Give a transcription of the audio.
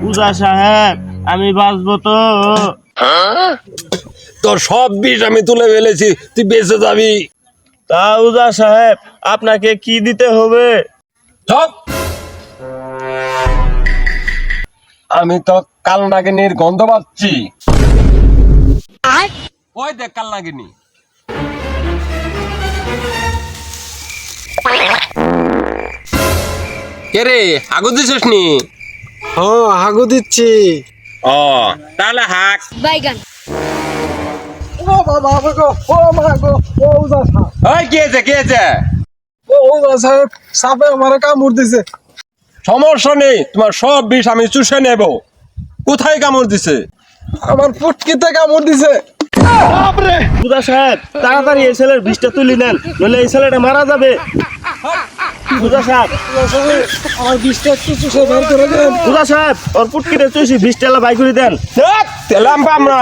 উজা সাহেব আমি বাঁচবো তো? তোর সব বিষ আমি তুলে ফেলেছি, তুই বেঁচে যাবি। তা উজা সাহেব আপনাকে কি দিতে হবে? চুপ! আমি তো কাল নাগিনীর গন্ধ পাচ্ছি। ওই দেখ কাল নাগিনী। কে রে, আগু দিছিস নি? ও হাগু দিচ্ছি। ও তাহলে হাক। বাইগান। ও বাবা গো, ও মা গো, ও উজা সাহেব, ওই কে আছে কে আছে? ও উজা সাহেব সাপে আমারে কামড় দিছে। সমস্যা নেই, তোমার সব বিষ আমি চুষে নেব। কোথায় কামড় দিছে? আমার পুটকিতে কামড় দিছে। উজা সাহেব তাড়াতাড়ি এই ছেলের বিষটা তুলি নেন, নইলে এই ছেলেটা মারা যাবে। উজা সাহেব, আমার বিষটা একটু চুষে বের করে দেন। উজা সাহেব ওর পুটকিতে চুষি বিষটা বাই করে দেন। তেলাম আমরা